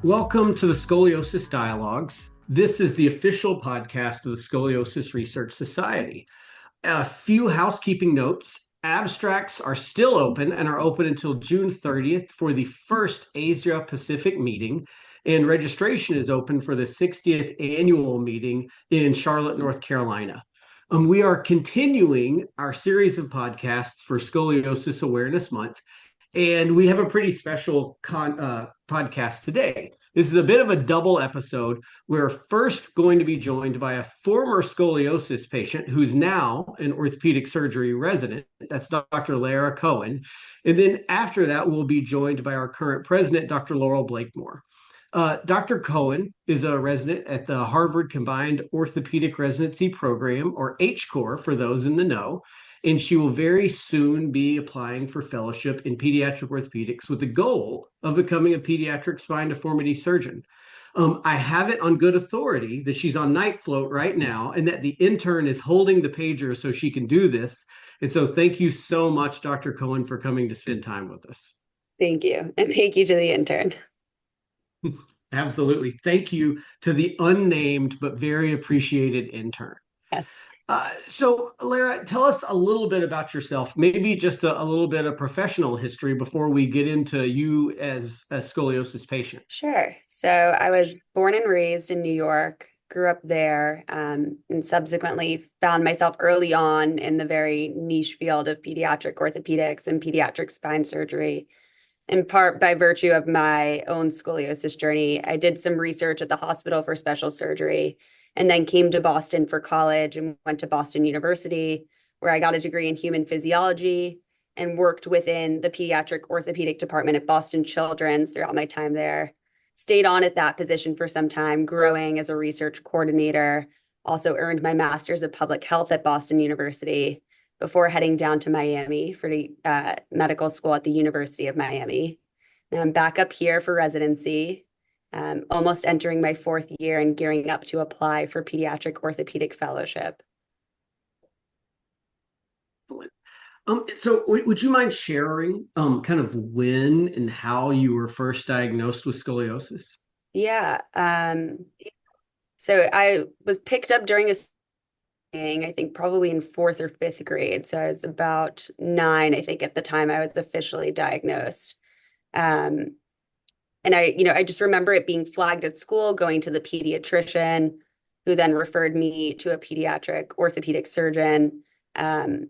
Welcome to the Scoliosis Dialogues. This is the official podcast of the Scoliosis Research Society. A few housekeeping notes. Abstracts are still open and are open until June 30th for the first Asia Pacific meeting, and registration is open for the 60th annual meeting in Charlotte, North Carolina. We are continuing our series of podcasts for Scoliosis Awareness Month, and we have a pretty special podcast today. This is a bit of a double episode. We're first going to be joined by a former scoliosis patient who's now an orthopedic surgery resident. That's Dr. Lara Cohen. And then after that, we'll be joined by our current president, Dr. Laurel Blakemore. Dr. Cohen is a resident at the Harvard Combined Orthopedic Residency Program, or HCOR for those in the know, and she will very soon be applying for fellowship in pediatric orthopedics with the goal of becoming a pediatric spine deformity surgeon. I have it on good authority that she's on night float right now and that the intern is holding the pager so she can do this. And so thank you so much, Dr. Cohen, for coming to spend time with us. Thank you. And thank you to the intern. Absolutely. Thank you to the unnamed but very appreciated intern. Yes. So, Lara, tell us a little bit about yourself, maybe just a little bit of professional history before we get into you as a scoliosis patient. Sure. So I was born and raised in New York, grew up there, and subsequently found myself early on in the very niche field of pediatric orthopedics and pediatric spine surgery. In part by virtue of my own scoliosis journey, I did some research at the Hospital for Special Surgery and then came to Boston for college and went to Boston University, where I got a degree in human physiology and worked within the pediatric orthopedic department at Boston Children's throughout my time there. Stayed on at that position for some time, growing as a research coordinator. Also earned my master's of public health at Boston University before heading down to Miami for medical school at the University of Miami. Now I'm back up here for residency, almost entering my fourth year and gearing up to apply for pediatric orthopedic fellowship. So would you mind sharing kind of when and how you were first diagnosed with scoliosis? Yeah. So I was picked up during I think probably in fourth or fifth grade. So I was about 9, I think, at the time I was officially diagnosed. And I just remember it being flagged at school, going to the pediatrician, who then referred me to a pediatric orthopedic surgeon, and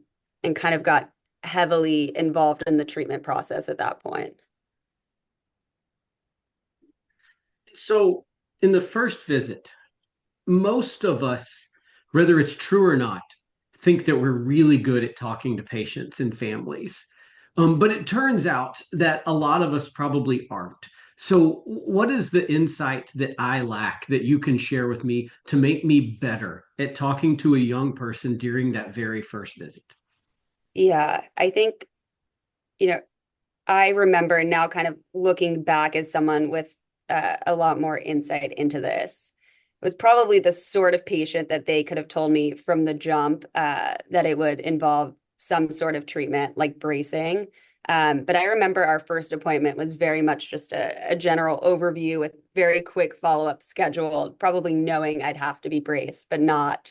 kind of got heavily involved in the treatment process at that point. So in the first visit, most of us, whether it's true or not, think that we're really good at talking to patients and families. But it turns out that a lot of us probably aren't. So, what is the insight that I lack that you can share with me to make me better at talking to a young person during that very first visit? Yeah, I think, I remember now kind of looking back as someone with a lot more insight into this. It was probably the sort of patient that they could have told me from the jump that it would involve some sort of treatment like bracing. But I remember our first appointment was very much just a general overview with very quick follow-up schedule, probably knowing I'd have to be braced, but not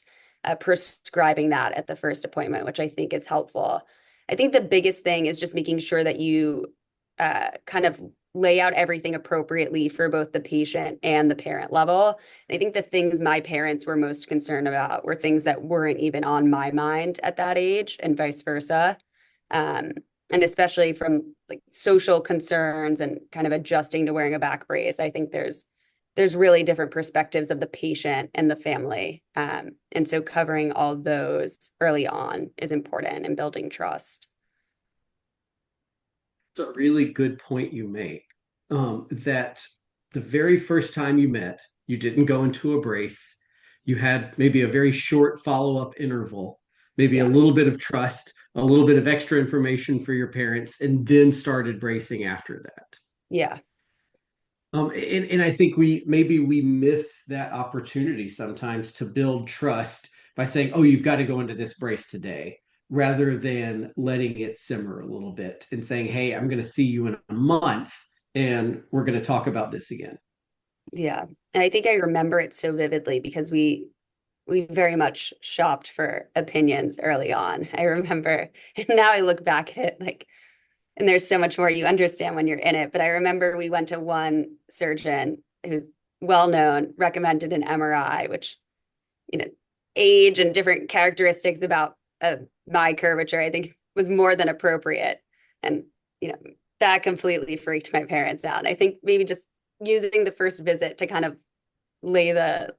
prescribing that at the first appointment, which I think is helpful. I think the biggest thing is just making sure that you kind of lay out everything appropriately for both the patient and the parent level. And I think the things my parents were most concerned about were things that weren't even on my mind at that age, and vice versa. And especially from like social concerns and kind of adjusting to wearing a back brace, I think there's really different perspectives of the patient and the family. And so covering all those early on is important in building trust. It's a really good point you make. That the very first time you met, you didn't go into a brace. You had maybe a very short follow-up interval, maybe a Yeah. little bit of trust, a little bit of extra information for your parents, and then started bracing after that. Yeah. And I think we miss that opportunity sometimes to build trust by saying, "Oh, you've got to go into this brace today," rather than letting it simmer a little bit and saying, "Hey, I'm going to see you in a month, and we're going to talk about this again." Yeah. And I think I remember it so vividly because we very much shopped for opinions early on. I remember, and now I look back at it like, and there's so much more you understand when you're in it. But I remember we went to one surgeon who's well known, recommended an MRI, which, you know, age and different characteristics about my curvature, I think was more than appropriate. And, you know, that completely freaked my parents out. I think maybe just using the first visit to kind of lay the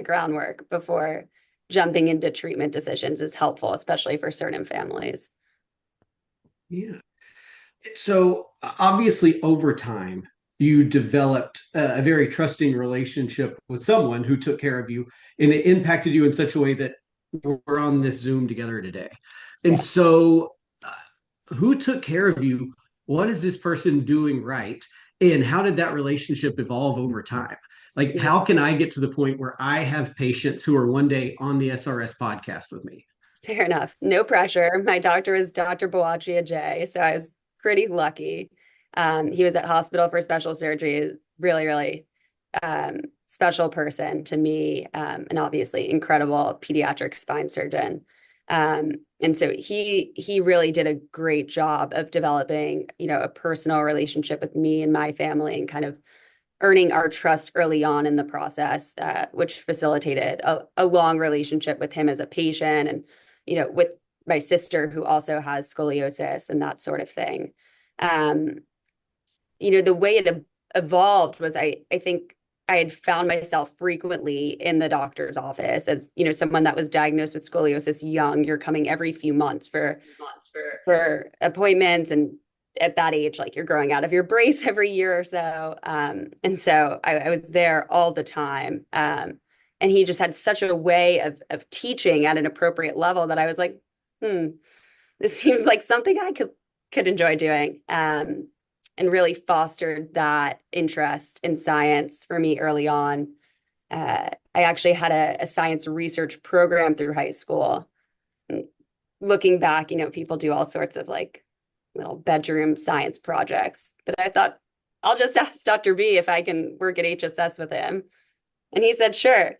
groundwork before jumping into treatment decisions is helpful, especially for certain families. Yeah. So obviously, over time, you developed a very trusting relationship with someone who took care of you, and it impacted you in such a way that we're on this Zoom together today. And Yeah. so, who took care of you? What is this person doing right? And how did that relationship evolve over time? Like, Yeah. how can I get to the point where I have patients who are one day on the SRS podcast with me? Fair enough. No pressure. My doctor is Dr. Boachia J, so I was pretty lucky. He was at hospital for special surgery, really, really special person to me, and obviously incredible pediatric spine surgeon. And so he really did a great job of developing, you know, a personal relationship with me and my family and kind of earning our trust early on in the process, which facilitated a long relationship with him as a patient and, you know, with my sister who also has scoliosis and that sort of thing. Um, you know, the way it evolved was I think I had found myself frequently in the doctor's office as, you know, someone that was diagnosed with scoliosis young. You're coming every few months for appointments, and at that age, like you're growing out of your brace every year or so. And so I was there all the time. And he just had such a way of teaching at an appropriate level that I was like, this seems like something I could enjoy doing. And really fostered that interest in science for me early on. I actually had a science research program through high school. Looking back, you know, people do all sorts of like little bedroom science projects, but I thought I'll just ask Dr. B if I can work at HSS with him. And he said, sure.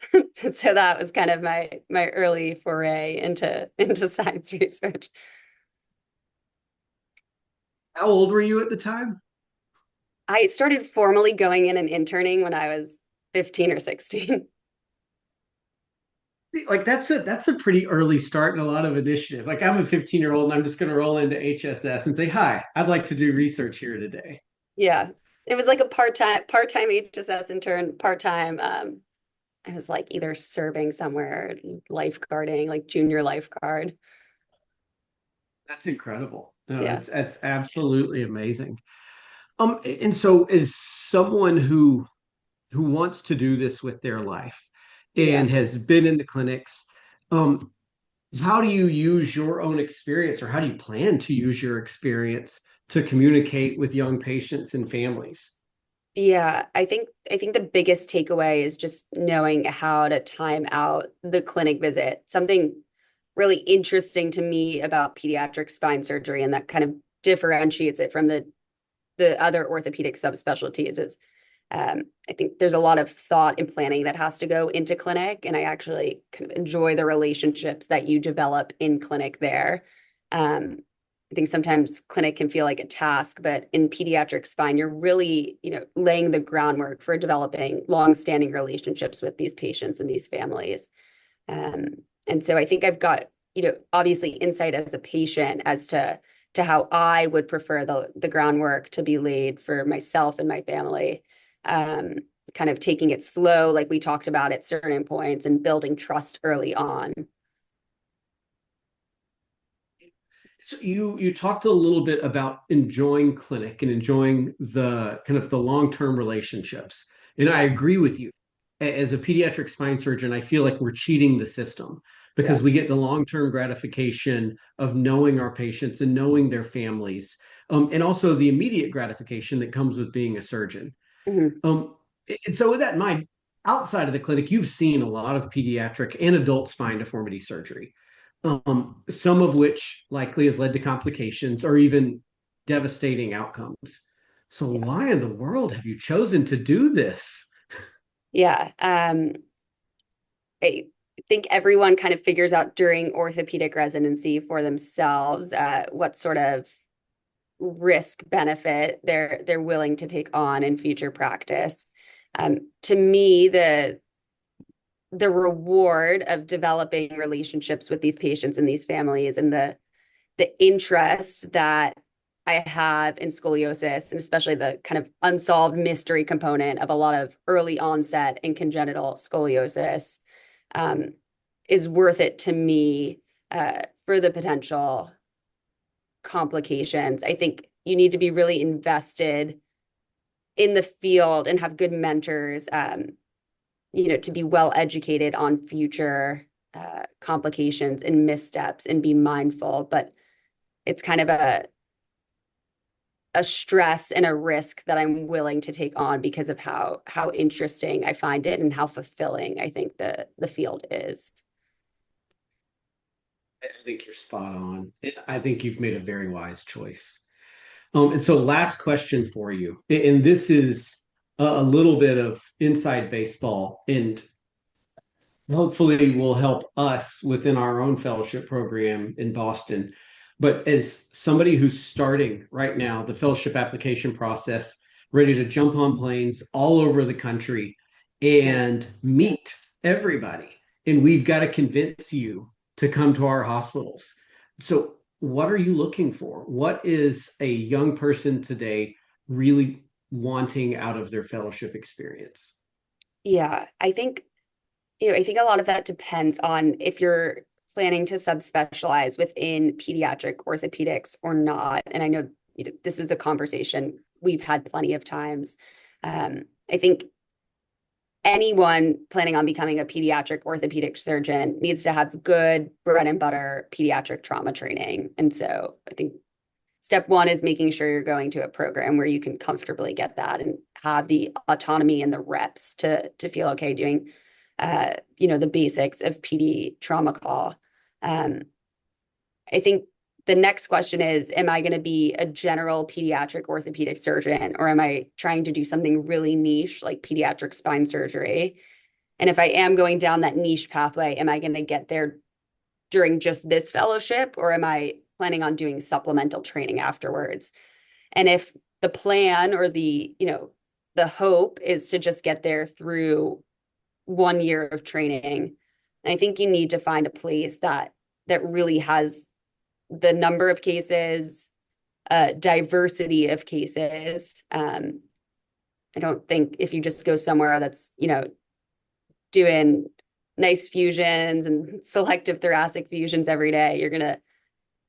So that was kind of my early foray into science research. How old were you at the time? I started formally going in and interning when I was 15 or 16. Like that's a pretty early start and a lot of initiative. Like I'm a 15-year-old and I'm just going to roll into HSS and say, "Hi, I'd like to do research here today." Yeah. It was like a part-time HSS intern, part-time I was like either serving somewhere, lifeguarding, like junior lifeguard. That's incredible. No, Yeah. that's absolutely amazing. And so as someone who wants to do this with their life Yeah. and has been in the clinics, um, how do you use your own experience or how do you plan to use your experience to communicate with young patients and families? Yeah, I think the biggest takeaway is just knowing how to time out the clinic visit. Something really interesting to me about pediatric spine surgery and that kind of differentiates it from the other orthopedic subspecialties is I think there's a lot of thought and planning that has to go into clinic, and I actually kind of enjoy the relationships that you develop in clinic there. Um, I think sometimes clinic can feel like a task, but in pediatric spine, you're really, you know, laying the groundwork for developing long-standing relationships with these patients and these families. Um, and so I think I've got, you know, obviously insight as a patient as to how I would prefer the groundwork to be laid for myself and my family. Um, Kind of taking it slow, like we talked about at certain points, and building trust early on. So you talked a little bit about enjoying clinic and enjoying the kind of the long-term relationships. And I Yeah, agree with you. As a pediatric spine surgeon, I feel like we're cheating the system yeah, because we get the long-term gratification of knowing our patients and knowing their families, and also the immediate gratification that comes with being a surgeon. hmm, Um, and so with that in mind, outside of the clinic, you've seen a lot of pediatric and adult spine deformity surgery, some of which likely has led to complications or even devastating outcomes. So yeah. why in the world have you chosen to do this? Yeah. I think everyone kind of figures out during orthopedic residency for themselves what sort of risk benefit they're willing to take on in future practice. To me, the reward of developing relationships with these patients and these families and the interest that I have in scoliosis, and especially the kind of unsolved mystery component of a lot of early onset and congenital scoliosis, um, is worth it to me for the potential complications. I think you need to be really invested in the field and have good mentors, to be well educated on future complications and missteps and be mindful. But it's kind of a stress and a risk that I'm willing to take on because of how interesting I find it and how fulfilling I think the field is. I think you're spot on. I think you've made a very wise choice. And so last question for you, and this is a little bit of inside baseball, and hopefully will help us within our own fellowship program in Boston. But as somebody who's starting right now the fellowship application process, ready to jump on planes all over the country and meet everybody, and we've got to convince you to come to our hospitals. So, what are you looking for? What is a young person today really wanting out of their fellowship experience? Yeah, I think a lot of that depends on if you're planning to subspecialize within pediatric orthopedics or not. And I know, this is a conversation we've had plenty of times. I think anyone planning on becoming a pediatric orthopedic surgeon needs to have good bread and butter pediatric trauma training. And so I think step one is making sure you're going to a program where you can comfortably get that and have the autonomy and the reps to feel okay doing the basics of PD trauma call. I think the next question is, am I going to be a general pediatric orthopedic surgeon, or am I trying to do something really niche like pediatric spine surgery? And if I am going down that niche pathway, am I going to get there during just this fellowship, or am I planning on doing supplemental training afterwards? And if the plan or the hope is to just get there through 1 year of training, I think you need to find a place that really has the number of cases, diversity of cases. I don't think if you just go somewhere that's, doing nice fusions and selective thoracic fusions every day, you're going to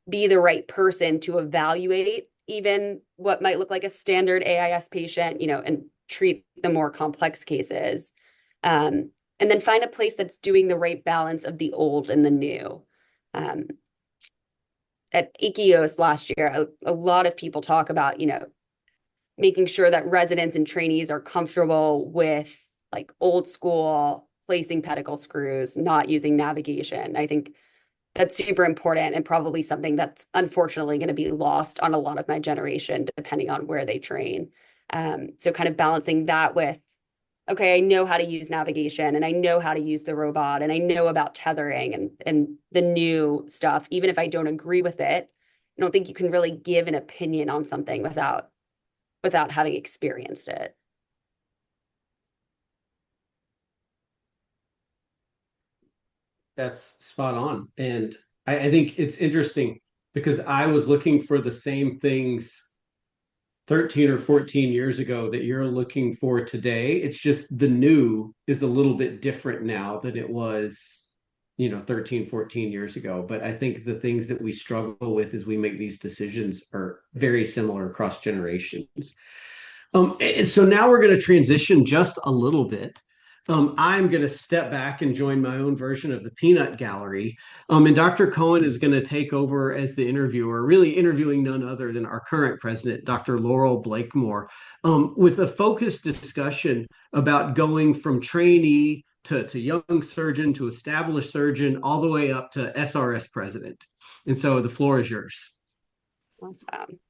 be the right person to evaluate even what might look like a standard AIS patient, and treat the more complex cases. And then find a place that's doing the right balance of the old and the new. At Ikios last year, a lot of people talk about, making sure that residents and trainees are comfortable with like old school placing pedicle screws, not using navigation. I think that's super important and probably something that's unfortunately going to be lost on a lot of my generation, depending on where they train. So kind of balancing that with, okay, I know how to use navigation and I know how to use the robot and I know about tethering and the new stuff. Even if I don't agree with it, I don't think you can really give an opinion on something without having experienced it. That's spot on. And I think it's interesting because I was looking for the same things 13 or 14 years ago that you're looking for today. It's just the new is a little bit different now than it was, 13, 14 years ago. But I think the things that we struggle with as we make these decisions are very similar across generations. And so now we're going to transition just a little bit. I'm going to step back and join my own version of the peanut gallery. And Dr. Cohen is going to take over as the interviewer, really interviewing none other than our current president, Dr. Laurel Blakemore, with a focused discussion about going from trainee to young surgeon to established surgeon, all the way up to SRS president. And so the floor is yours. Awesome.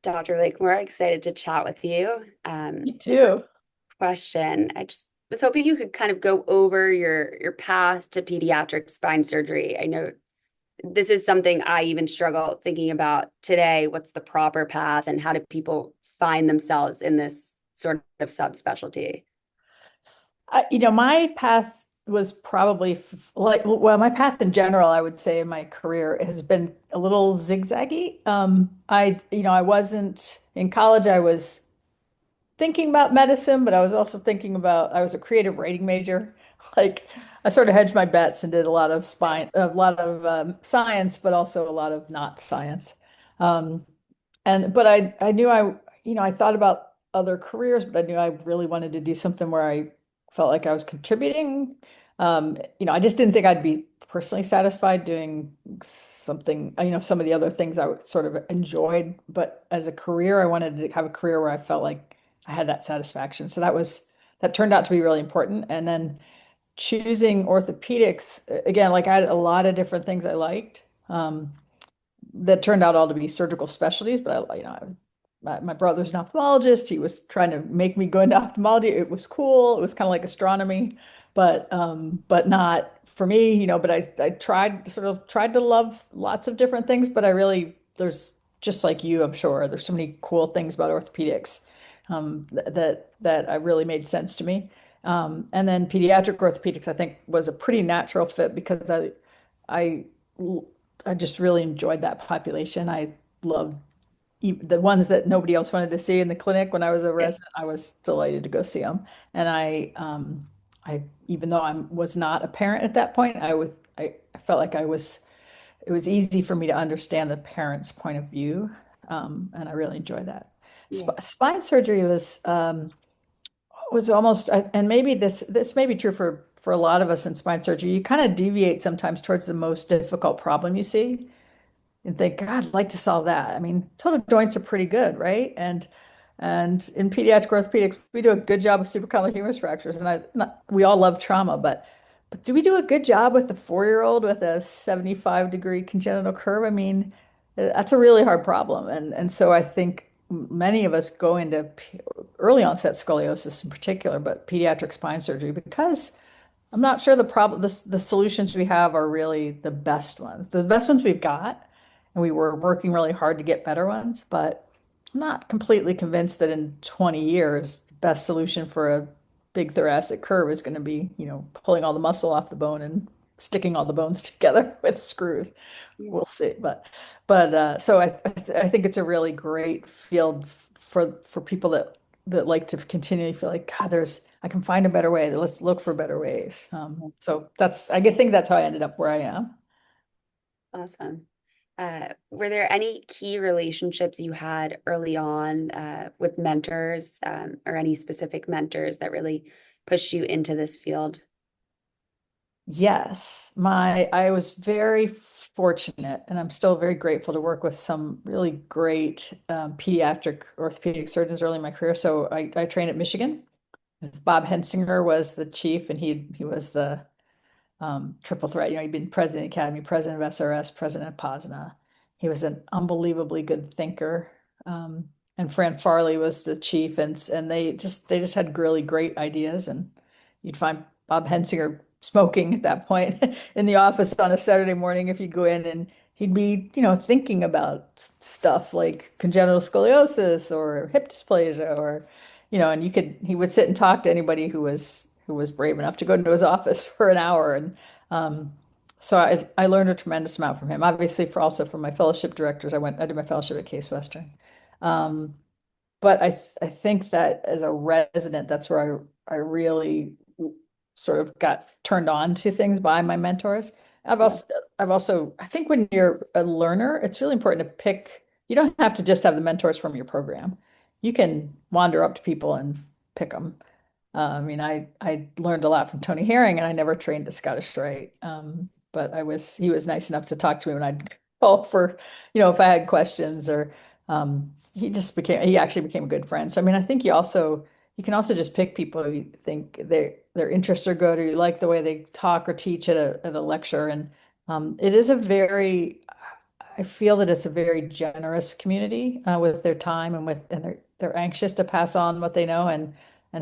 Dr. Lake, we're excited to chat with you. Me too. question. I just was hoping you could kind of go over your path to pediatric spine surgery. I know this is something I even struggle thinking about today. What's the proper path and how do people find themselves in this sort of subspecialty? My path was probably well, my path in general, I would say in my career has been a little zigzaggy. I wasn't in college, I was thinking about medicine, but I was also thinking about, I was a creative writing major. Like I sort of hedged my bets and did a lot of science, but also a lot of not science. Um, but I knew I thought about other careers, but I knew I really wanted to do something where I felt like I was contributing. I just didn't think I'd be personally satisfied doing something, some of the other things I sort of enjoyed, but as a career, I wanted to have a career where I felt like I had that satisfaction. So that turned out to be really important. And then choosing orthopedics, again, like I had a lot of different things I liked. That turned out all to be surgical specialties, but my brother's an ophthalmologist. He was trying to make me go into ophthalmology. It was cool. It was kind of like astronomy, but not for me, but I tried to love lots of different things, but there's just like you, I'm sure, there's so many cool things about orthopedics that I really made sense to me. And then pediatric orthopedics, I think, was a pretty natural fit because I I just really enjoyed that population. I loved the ones that nobody else wanted to see in the clinic when I was a resident. I was delighted to go see them. And even though I was not a parent at that point, I felt like it was easy for me to understand the parent's point of view. And I really enjoyed that. Yeah. Spine surgery was almost, and maybe this may be true for a lot of us in spine surgery. You kind of deviate sometimes towards the most difficult problem you see and think, God, I'd like to solve that. I mean, total joints are pretty good, right? And in pediatric orthopedics, we do a good job with supracondylar humerus fractures, and we all love trauma, but do we do a good job with the 4-year-old with a 75-degree congenital curve? I mean, that's a really hard problem, and so I think many of us go into early onset scoliosis in particular, but pediatric spine surgery because I'm not sure the solutions we have are really the best ones. The best ones we've got, and we were working really hard to get better ones, but I'm not completely convinced that in 20 years, the best solution for a big thoracic curve is going to be, pulling all the muscle off the bone and sticking all the bones together with screws. Yeah. We'll see. So I think it's a really great field for people that like to continually feel like, God, I can find a better way. Let's look for better ways. So think that's how I ended up where I am. Awesome. Were there any key relationships you had early on with mentors or any specific mentors that really pushed you into this field? Yes, I was very fortunate, and I'm still very grateful to work with some really great pediatric orthopedic surgeons early in my career. So I trained at Michigan. Bob Hensinger was the chief, and he was the triple threat. He'd been president of the academy, president of SRS, president of POSNA. He was an unbelievably good thinker. And Fran Farley was the chief, and they just had really great ideas. And you'd find Bob Hensinger smoking at that point in the office on a Saturday morning if you go in, and he'd be, thinking about stuff like congenital scoliosis or hip dysplasia or, and he would sit and talk to anybody who was brave enough to go into his office for an hour. And so I learned a tremendous amount from him. Obviously, also from my fellowship directors, I did my fellowship at Case Western. Um, but I think that as a resident, that's where I really sort of got turned on to things by my mentors. I've Yeah. also I've also I think when you're a learner, it's really important to pick. You don't have to just have the mentors from your program. You can wander up to people and pick them. I mean, I learned a lot from Tony Herring, and I never trained a Scottish Rite. But he was nice enough to talk to me when I'd call for, if I had questions or he actually became a good friend. So I mean, I think you can also just pick people who you think their interests are good or you like the way they talk or teach at a lecture. And it is I feel that it's a very generous community with their time and they're anxious to pass on what they know and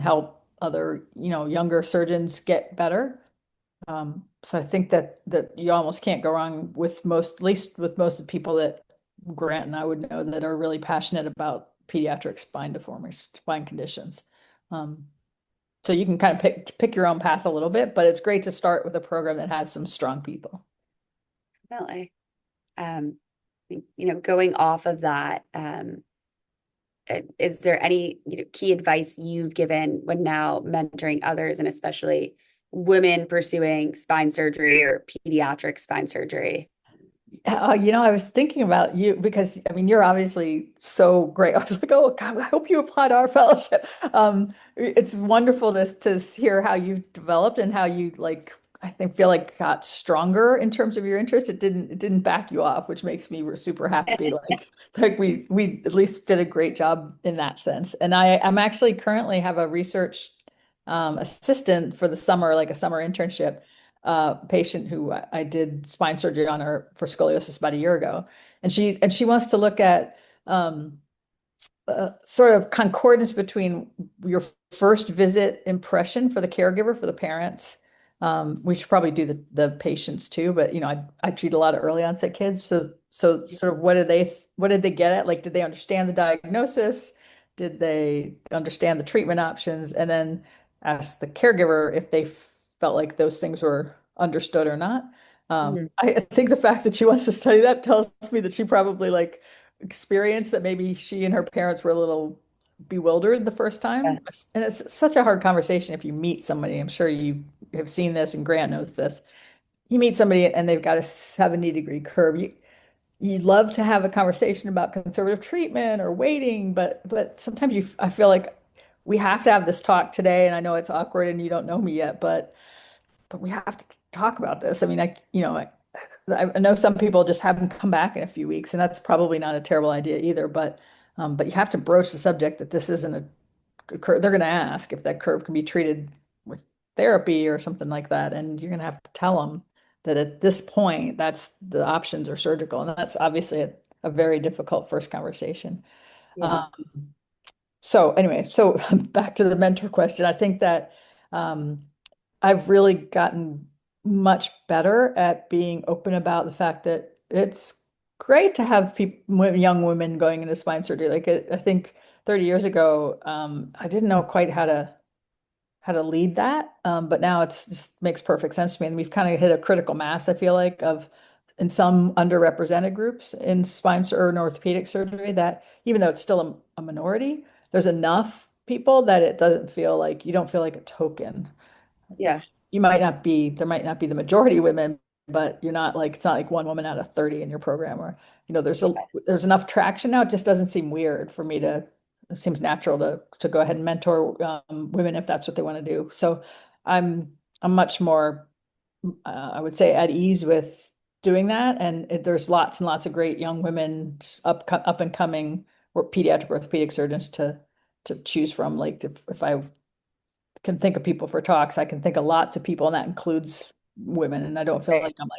help other, younger surgeons get better. So I think that you almost can't go wrong with at least with most of the people that Grant and I would know that are really passionate about pediatric spine deformities, spine conditions. Um, so you can kind of pick your own path a little bit, but it's great to start with a program that has some strong people. Definitely. Um, going off of that, is there any key advice you've given when now mentoring others, and especially women pursuing spine surgery or pediatric spine surgery? I was thinking about you because I mean you're obviously so great. I was like, oh God, I hope you apply to our fellowship. It's wonderful to hear how you've developed and how you I think feel like got stronger in terms of your interest. It didn't back you off, which makes me super happy. Like we at least did a great job in that sense. And I'm actually currently have a research assistant for the summer, like a summer internship patient who I did spine surgery on her for scoliosis about a year ago, and she wants to look at sort of concordance between your first visit impression for the caregiver, for the parents. We should probably do the patients too, but I treat a lot of early onset kids, so sort of what did they get at? Like, did they understand the diagnosis? Did they understand the treatment options? And then ask the caregiver if they felt like those things were understood or not. Mhm. I think the fact that she wants to study that tells me that she probably experienced that maybe she and her parents were a little bewildered the first Yeah. time. And it's such a hard conversation if you meet somebody. I'm sure you have seen this, and Grant knows this. You meet somebody and they've got a 70-degree curve. You'd love to have a conversation about conservative treatment or waiting, but sometimes I feel like we have to have this talk today. And I know it's awkward and you don't know me yet, but we have to talk about this. I mean, I know some people just have them come back in a few weeks, and that's probably not a terrible idea either. But you have to broach the subject that this isn't a curve. They're going to ask if that curve can be treated with therapy or something like that, and you're going to have to tell them that at this point, that's the options are surgical, and that's obviously a very difficult first conversation. Yeah. Um, so anyway, so back to the mentor question. I think that um, I've really gotten much better at being open about the fact that it's great to have people, young women going into spine surgery. Like I think 30 years ago, I didn't know quite how to lead that, but now it's just makes perfect sense to me. And we've kind of hit a critical mass, I feel like, of in some underrepresented groups in spine or in orthopedic surgery that even though it's still a minority, there's enough people that it doesn't feel like you don't feel like a token. Yeah. There might not be the majority women, but you're not like, it's not like one woman out of 30 in your program or, there's enough traction now. It just doesn't seem weird for me it seems natural to go ahead and mentor women if that's what they want to do. So I'm much more, I would say at ease with doing that. And there's lots and lots of great young women up and coming or pediatric orthopedic surgeons to choose from. Like if I can think of people for talks, I can think of lots of people, and that includes women. And I don't feel Right. like I'm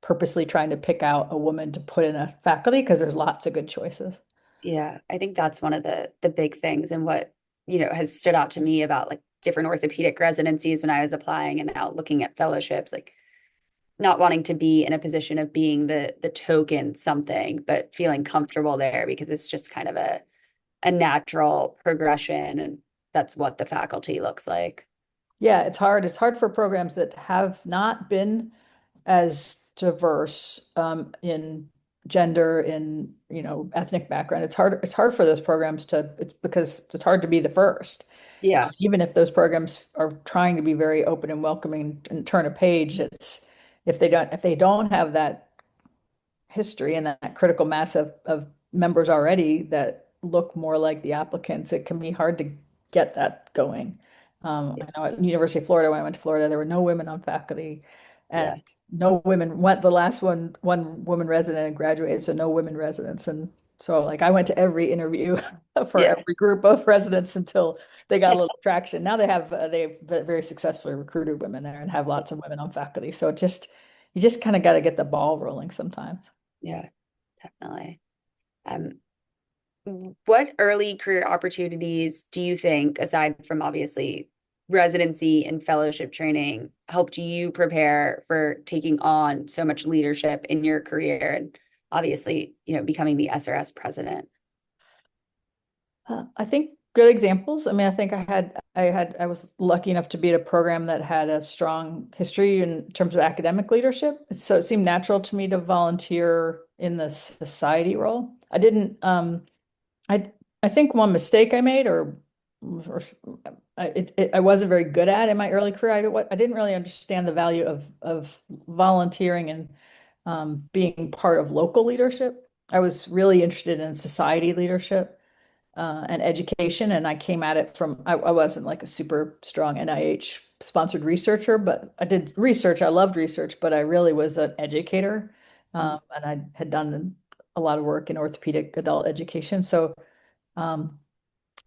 purposely trying to pick out a woman to put in a faculty because there's lots of good choices. Yeah. I think that's one of the big things, and what, has stood out to me about like different orthopedic residencies when I was applying and now looking at fellowships, like not wanting to be in a position of being the token something, but feeling comfortable there because it's just kind of a natural progression, and that's what the faculty looks like. Yeah, it's hard. It's hard for programs that have not been as diverse in gender, in ethnic background. It's hard for those programs it's because it's hard to be the first. Yeah. Even if those programs are trying to be very open and welcoming and turn a page, it's if they don't have that history and that critical mass of members already that look more like the applicants, it can be hard to get that going. I know at University of Florida, when I went to Florida, there were no women on faculty and Yeah. no women went, the last one woman resident graduated, so no women residents. And so I went to every interview for Yeah. every group of residents until they got a little traction. Now they've very successfully recruited women there and have lots of women on faculty. So you just kind of got to get the ball rolling sometimes. Yeah, definitely. Um, what early career opportunities do you think, aside from obviously residency and fellowship training helped you prepare for taking on so much leadership in your career and obviously, becoming the SRS president? I think good examples. I mean, I think I was lucky enough to be at a program that had a strong history in terms of academic leadership. So it seemed natural to me to volunteer in the society role. I didn't, I think one mistake I made, or I wasn't very good at in my early career. I didn't really understand the value of volunteering and being part of local leadership. I was really interested in society leadership and education. And I came at it from, I wasn't like a super strong NIH sponsored researcher, but I did research. I loved research, but I really was an educator. And I had done a lot of work in orthopedic adult education. So um,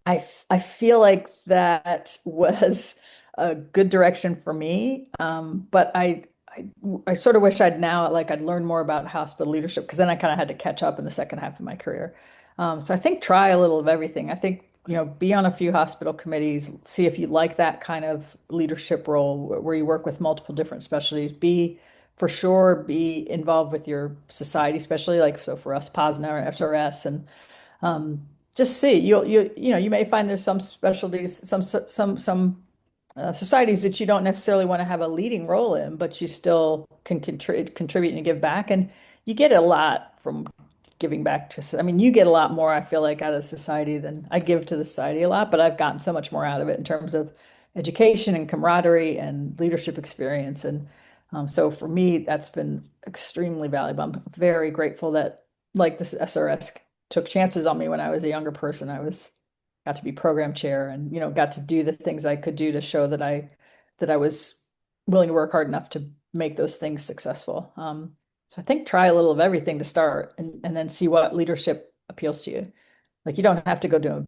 I feel like that was a good direction for me. But I sort of wish I'd learned more about hospital leadership because then I kind of had to catch up in the second half of my career. So I think try a little of everything. I think, be on a few hospital committees, see if you like that kind of leadership role where you work with multiple different specialties. For sure, be involved with your society, especially like, so for us, POSNA or SRS, and um, just see. You may find there's some specialties, some societies that you don't necessarily want to have a leading role in, but you still can contribute and give back. And you get a lot from giving back to, I mean, you get a lot more, I feel like, out of society than I give to the society a lot, but I've gotten so much more out of it in terms of education and camaraderie and leadership experience. And so for me, that's been extremely valuable. I'm very grateful that like this SRS took chances on me when I was a younger person. Got to be program chair and got to do the things I could do to show that I was willing to work hard enough to make those things successful. So I think try a little of everything to start and then see what leadership appeals to you. Like you don't have to go do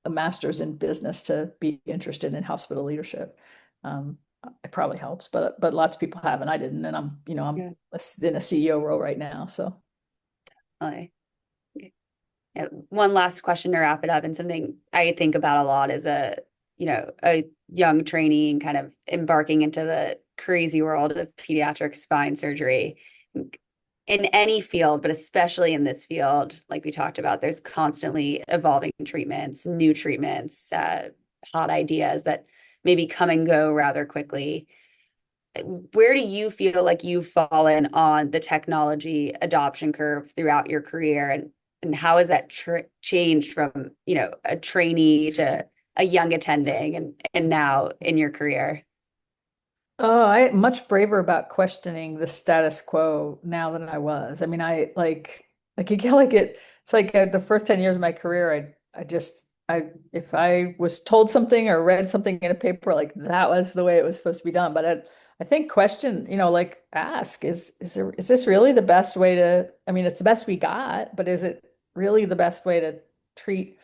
a master's in business to be interested in hospital leadership. It probably helps, but lots of people have, and I didn't. And I'm Yeah. in a CEO role right now. So Okay. One last question to wrap it up, and something I think about a lot is a young trainee and kind of embarking into the crazy world of pediatric spine surgery in any field, but especially in this field, like we talked about, there's constantly evolving treatments, new treatments, hot ideas that maybe come and go rather quickly. Where do you feel like you've fallen on the technology adoption curve throughout your career, and how has that changed from, a trainee to a young attending and now in your career? oh, I'm much braver about questioning the status quo now than I was. I mean, you get like it's like the first 10 years of my career, if I was told something or read something in a paper, like that was the way it was supposed to be done. But I think question, like ask, is this really the best way to, I mean, it's the best we got, but is it really the best way to treat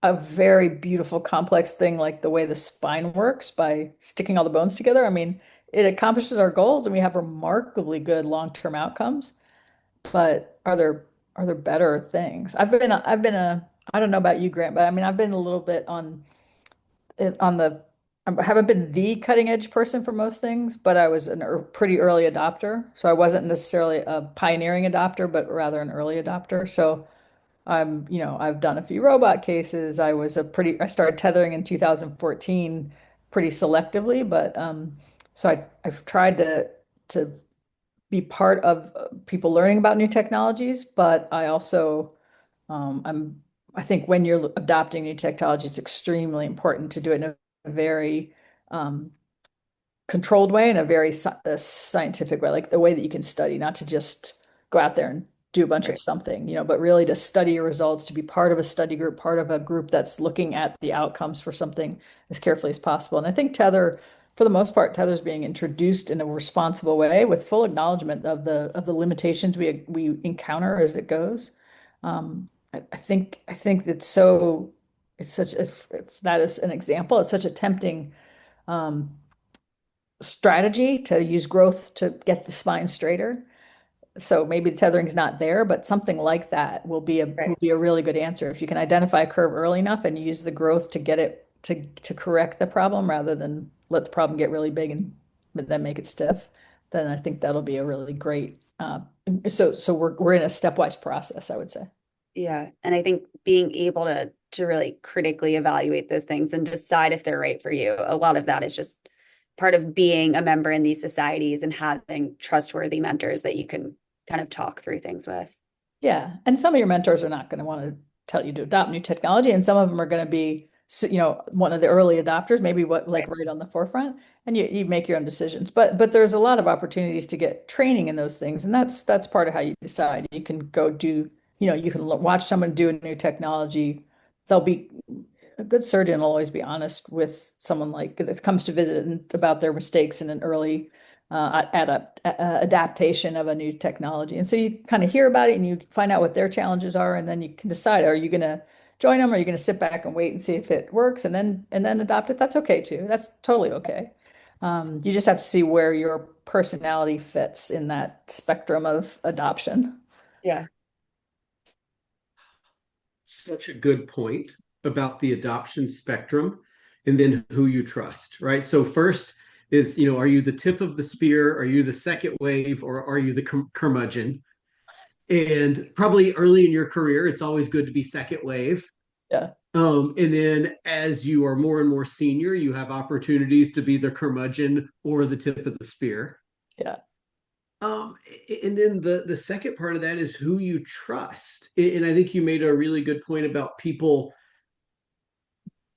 a very beautiful, complex thing like the way the spine works by sticking all the bones together? I mean, it accomplishes our goals and we have remarkably good long-term outcomes, but are there better things? I don't know about you, Grant, but I mean, I've been a little bit on the, I haven't been the cutting edge person for most things, but I was a pretty early adopter. So I wasn't necessarily a pioneering adopter, but rather an early adopter. So I've done a few robot cases. I started tethering in 2014 pretty selectively, but so I've tried to be part of people learning about new technologies, but I also I think when you're adopting new technology, it's extremely important to do it in a very um, controlled way, in a very scientific way, like the way that you can study, not to just go out there and do a bunch of Right. something, but really to study your results, to be part of a study group, part of a group that's looking at the outcomes for something as carefully as possible. And I think for the most part, Tether's being introduced in a responsible way with full acknowledgement of the limitations we encounter as it goes. I think it's such if that is an example, it's such a tempting um, strategy to use growth to get the spine straighter. So maybe the tethering's not there, but something like that will be Right. a really good answer. If you can identify a curve early enough and use the growth to get it to correct the problem rather than let the problem get really big and then make it stiff, then I think that'll be a really great. So we're in a stepwise process, I would say. Yeah. And I think being able to really critically evaluate those things and decide if they're right for you, a lot of that is just part of being a member in these societies and having trustworthy mentors that you can kind of talk through things with. Yeah. And some of your mentors are not going to want to tell you to adopt new technology, and some of them are going to be, one of the early adopters, maybe right on the forefront, and you make your own decisions. But there's a lot of opportunities to get training in those things, and that's part of how you decide. You can go do, you can watch someone do a new technology. They'll be a good surgeon will always be honest with someone like that comes to visit and about their mistakes in an early adaptation of a new technology. And so you kind of hear about it and you find out what their challenges are, and then you can decide, are you going to join them, or are you going to sit back and wait and see if it works and then adopt it? That's okay too. That's totally okay. You just have to see where your personality fits in that spectrum of adoption. Yeah. Such a good point about the adoption spectrum, and then who you trust, right? So first is, are you the tip of the spear? Are you the second wave, or are you the curmudgeon? And probably early in your career, it's always good to be second wave. Yeah. And then as you are more and more senior, you have opportunities to be the curmudgeon or the tip of the spear. Yeah. And then the second part of that is who you trust. And I think you made a really good point about people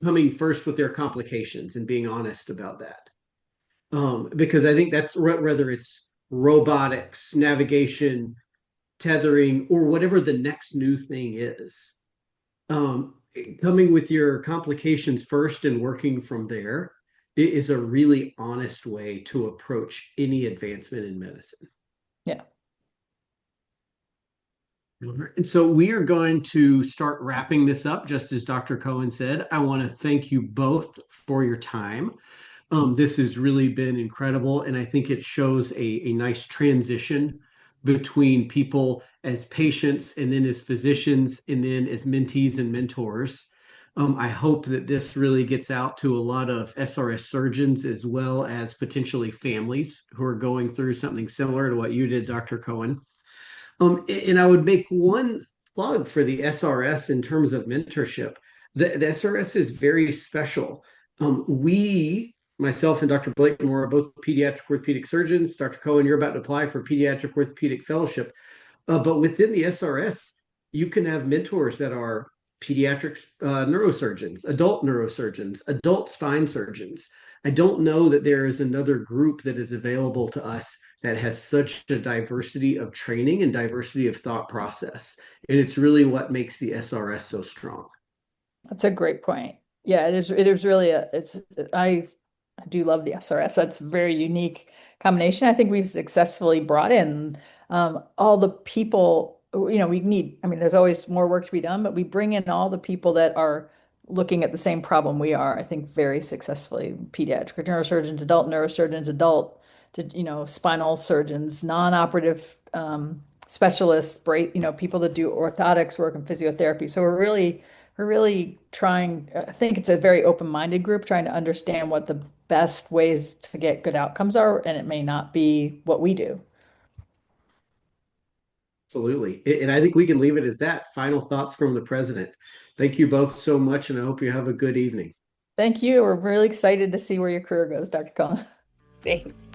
coming first with their complications and being honest about that. Because I think that's whether it's robotics, navigation, tethering, or whatever the next new thing is. Coming with your complications first and working from there is a really honest way to approach any advancement in medicine. Yeah. And so we are going to start wrapping this up, just as Dr. Cohen said. I want to thank you both for your time. This has really been incredible, and I think it shows a nice transition between people as patients and then as physicians and then as mentees and mentors. I hope that this really gets out to a lot of SRS surgeons as well as potentially families who are going through something similar to what you did, Dr. Cohen. And I would make one plug for the SRS in terms of mentorship. The SRS is very special. Myself and Dr. Blakemore are both pediatric orthopedic surgeons. Dr. Cohen, you're about to apply for pediatric orthopedic fellowship. But within the SRS, you can have mentors that are pediatric neurosurgeons, adult spine surgeons. I don't know that there is another group that is available to us that has such a diversity of training and diversity of thought process. And it's really what makes the SRS so strong. That's a great point. Yeah, it is really I do love the SRS. That's a very unique combination. I think we've successfully brought in all the people, we need. I mean, there's always more work to be done, but we bring in all the people that are looking at the same problem we are, I think, very successfully. Pediatric neurosurgeons, adult neurosurgeons, spinal surgeons, non-operative specialists, people that do orthotics work and physiotherapy. So we're really trying. I think it's a very open-minded group trying to understand what the best ways to get good outcomes are, and it may not be what we do. Absolutely. And I think we can leave it as that. Final thoughts from the president. Thank you both so much, and I hope you have a good evening. Thank you. We're really excited to see where your career goes, Dr. Cohen. Thanks.